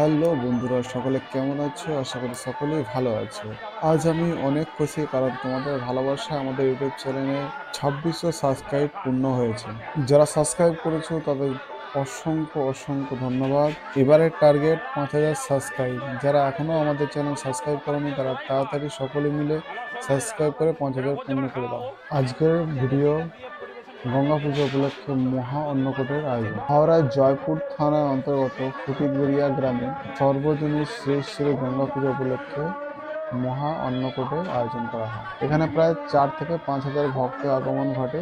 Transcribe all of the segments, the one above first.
Hello বন্ধুরা, সকলে কেমন আছো? আশা করি সকলেই ভালো আছো। আজ আমি অনেক খুশি, কারণ তোমাদের ভালোবাসায় আমাদের ইউটিউব চ্যানেলে 2600 সাবস্ক্রাইব পূর্ণ হয়েছে। যারা সাবস্ক্রাইব করেছো তাদের অসংখ্য অসংখ্য ধন্যবাদ। এবারের টার্গেট 5000 সাবস্ক্রাইব। যারা এখনো আমাদের চ্যানেল সাবস্ক্রাইব করেনি তারা তাড়াতাড়ি সকলে মিলে সাবস্ক্রাইব করে 5000 পূর্ণ করে দাও। আজকের ভিডিও গঙ্গা পুজো উপলক্ষে মহা অন্নকূটের আয়োজন। হাওড়ার জয়পুর থানার অন্তর্গত ফটিকবেড়িয়া গ্রামে সর্বজনীন শ্রী শ্রী গঙ্গা পুজো উপলক্ষে মহা অন্নকূটের আয়োজন করা হয়। এখানে প্রায় 4 থেকে 5000 ভক্তের আগমন ঘটে।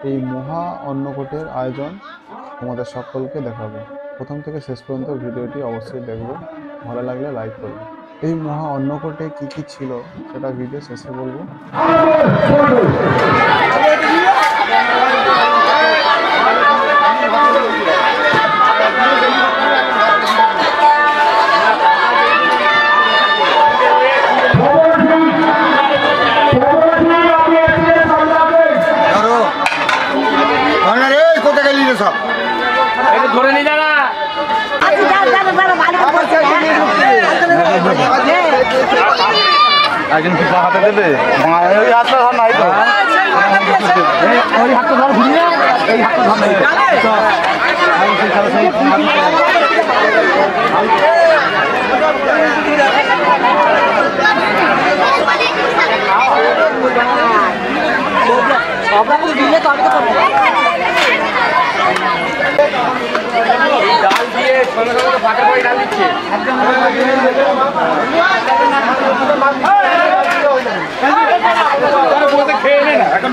এই মহা অন্নকূটের আয়োজন তোমাদের সকলকে দেখাবো। প্রথম থেকে শেষ পর্যন্ত ভিডিওটি অবশ্যই দেখবে, ভালো লাগলে লাইক করবে। এই মহা অন্নকূটে কি কি ছিল সেটা ভিডিও শেষে বলবো। ধরে নিয়ে যারা একজন কি হাতে দেবে ওই হাতটা ধর নাই তো ওই হাতটা ধর ঘুরিয়ে এই হাতটা ধর নাই আপনাকে দিলে তো আমি তো করবো ডাল দিয়ে সঙ্গে সঙ্গে ফাঁকা করে ডাল দিচ্ছে খেয়ে নে না এখন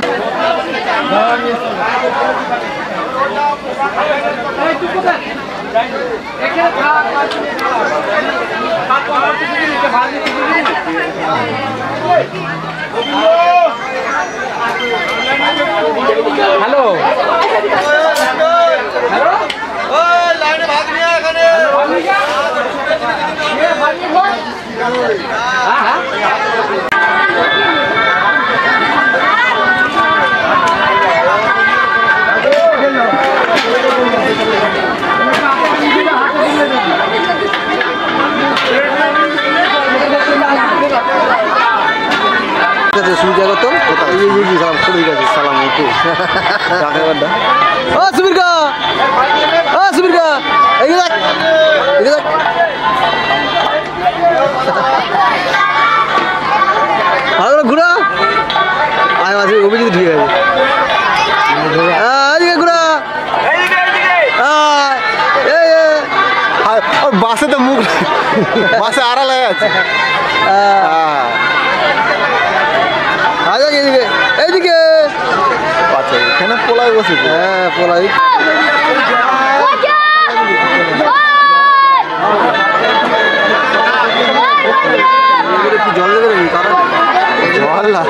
হ্যালো হ্যালো লাইনে ভাগ নিয়ে এখানে ঘুরা অভিজিৎ ঠিক আছে ঘুরা বাসে তো মুখ বাসে আড়াল হয়ে আছে এইদিকে এইদিকে আচ্ছা এখানে পোলাই বসেছে হ্যাঁ পোলাই কি জল দেবে কারণ জল না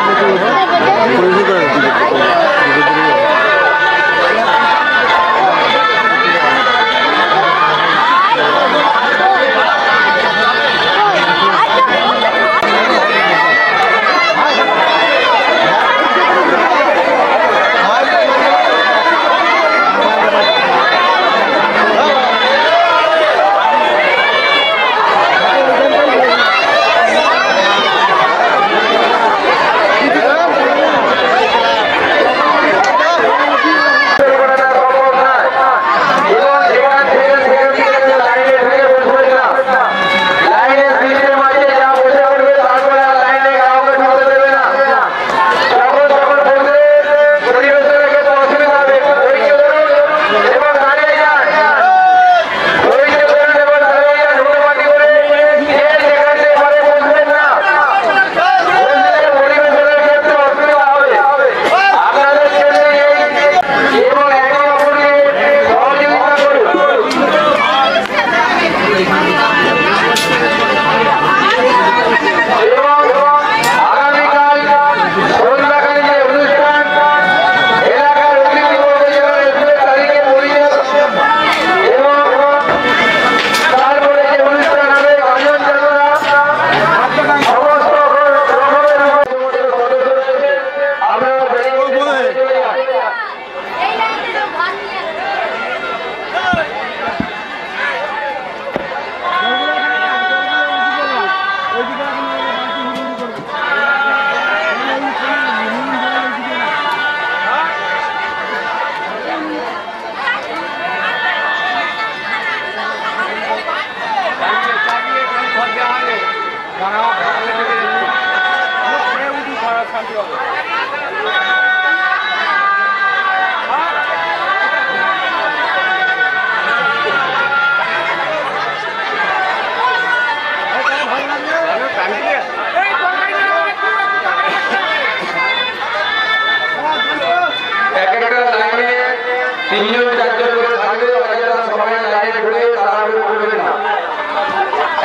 এক একটা লাইনে 3 জন 4 জন করে থাকবে, অযথা সবাই লাইনে ঘুরে তাড়াহুড়ো করবেন না।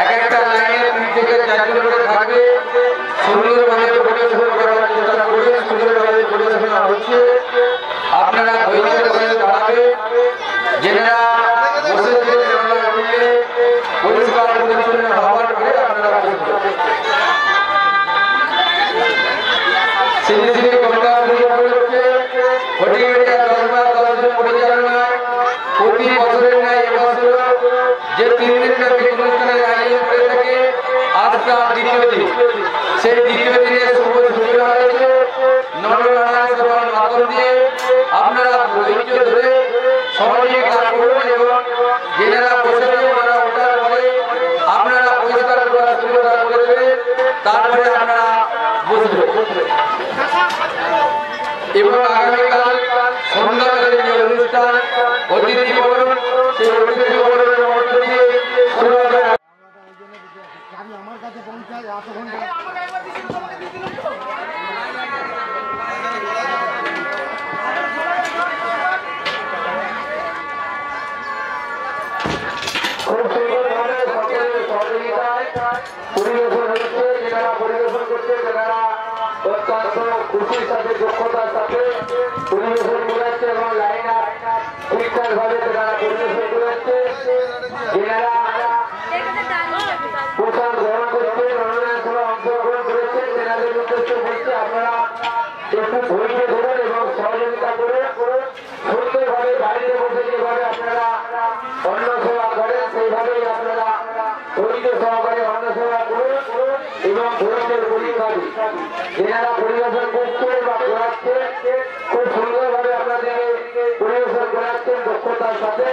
এক একটা লাইনে 3 থেকে 4 জন করে থাকবে, সুন্দরভাবে পরিবেশন করার চেষ্টা করবে। সুন্দরভাবে পরিবেশন হচ্ছে, আপনারা ধৈর্য ধরে দাঁড়াবে। যেনারা বসেছিলেন ওনারা উঠলে পরিষ্কার পরিচ্ছন্ন হওয়ার পরে আপনারা বসবেন। সিঁড়ি সিঁড়ি গঙ্গা উপলক্ষে হটিগড়িয়া 10 বার 10 জন পরিচালনায় প্রতি বছরের ন্যায় এবছর যে 3 দিন ব্যাপী অনুষ্ঠানের আয়োজন করে থাকে, আজকে দ্বিতীয় দিন। সেই দ্বিতীয় দিনে শুভ সূচনা হয়েছে নরনারায়ণ সেবার মাধ্যম দিয়ে। আপনারা ধৈর্য ধরে সহযোগিতা করুন এবং যেনারা বসেছে ওনারা ওঠার পরে আপনারা পরিষ্কার করার সুবিধা করে দেবেন, তারপরে আপনারা বসবেন। এবং আগামীকাল সন্ধ্যাকালীন যে অনুষ্ঠান অতিথি ভবন, সেই অতিথি ভবনের মধ্য দিয়ে শুরু হবে। আমার কাছে পৌঁছায় এত ঘন্টা খুব সুন্দরভাবে সকলের সহযোগিতায় পরিবেশন হচ্ছে। যেনারা পরিবেশন করছে তেনারা অত্যন্ত খুশির সাথে দক্ষতার সাথে পরিবেশন করাচ্ছে এবং লাইন আপ ঠিকঠাক ভাবে তেনারা পরিবেশন করাচ্ছে। যেনারা পোশাক গ্রহণ করছে, নরনারায়ণ সভা অংশগ্রহণ করেছে, তেনাদের উদ্দেশ্যে বলছে আপনারা একটু ধৈর্য ধরুন এবং সহযোগিতা করে সুন্দরভাবে বাড়িতে বসে যেভাবে আপনারা অন্ন সেবা করেন সেইভাবেই আপনারা ধৈর্য সহকারে অন্ন সেবা করুন এবং ধৈর্যের পরীক্ষা দিন। যেনারা পরিবেশন করছে বা করাচ্ছে খুব সুন্দরভাবে আপনাদেরকে পরিবেশন করাচ্ছেন দক্ষতার সাথে,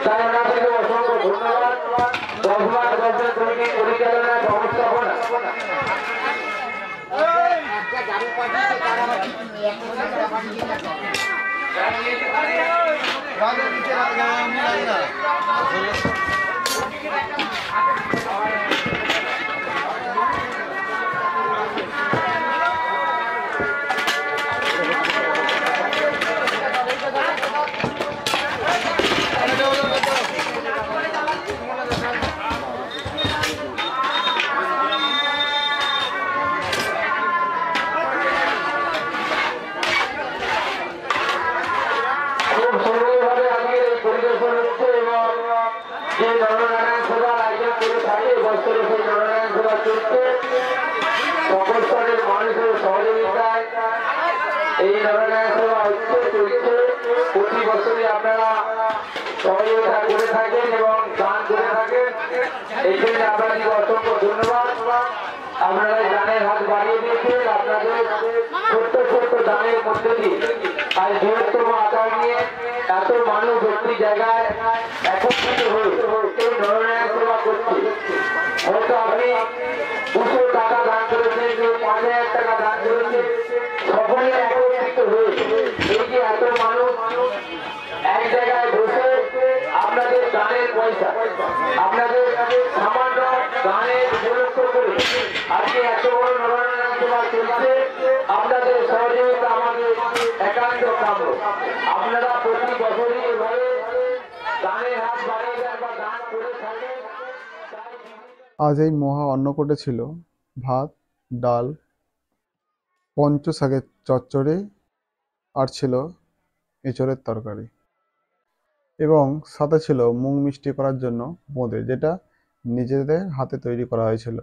তাই ওনাদেরকে অসংখ্য ধন্যবাদ। 10 বার 10 জন কমিটি পরিচালনায় ব্যবস্থাপনা খুব সুন্দরভাবে আজকের এই পরিবেশন হচ্ছে এবং যে নরনারায়ণ সভার আয়োজন করে থাকে বছরে সেই নরনারায়ণ সভা চলছে। সকল স্তরের মানুষের সহযোগিতায় এই নরনারায়ণ সভা হচ্ছে, চলছে। প্রতি বছরই আপনারা সহযোগিতা করে থাকেন এবং দান করে থাকেন, এই জন্য আপনাদেরকে অসংখ্য ধন্যবাদ। আপনারা দানের হাত বাড়িয়ে দিয়েছেন। আপনাদের ছোট্ট ছোট্ট দানের মধ্যে দিয়ে আজ বৃহত্তম আকার নিয়ে এত মানুষ একটি জায়গায় একত্রিত হয়ে এই নরনারায়ণ সেবা করছে। হয়তো আপনি 200 টাকা দান করেছেন, কেউ 5000 টাকা দান করেছেন, সকলে একত্রিত হয়ে এই যে এত মানুষ এক জায়গায় বসে আপনাদের দানের পয়সা, আপনাদের সামান্য দানের উপলক্ষ করে আজকে এত বড় নরনারায়ণ সেবা চলছে। আপনাদের সহযোগিতা আমাদের একান্ত কাম্য। আপনারা প্রতি বছরই এভাবে দানের হাত বাড়িয়ে দেন বা দান করে থাকেন। আজ এই মহা অন্নকূটে ছিল ভাত, ডাল, পঞ্চ শাকের চচ্চড়ি আর ছিল এঁচড়ের তরকারি এবং সাথে ছিল মুগ মিষ্টি করার জন্য বোঁদে, যেটা নিজেদের হাতে তৈরি করা হয়েছিল।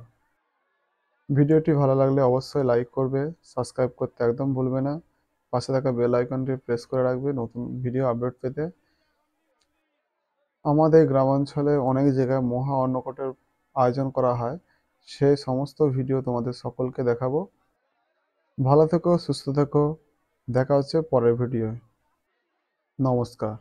ভিডিওটি ভালো লাগলে অবশ্যই লাইক করবে, সাবস্ক্রাইব করতে একদম ভুলবে না, পাশে থাকা বেল আইকনটি প্রেস করে রাখবে নতুন ভিডিও আপডেট পেতে। আমাদের গ্রামাঞ্চলে অনেক জায়গায় মহা অন্নকূটের আয়োজন করা হয়, সেই সমস্ত ভিডিও তোমাদের সকলকে দেখাবো। ভালো থেকো, সুস্থ থেকো, দেখা হচ্ছে পরের ভিডিও। নমস্কার।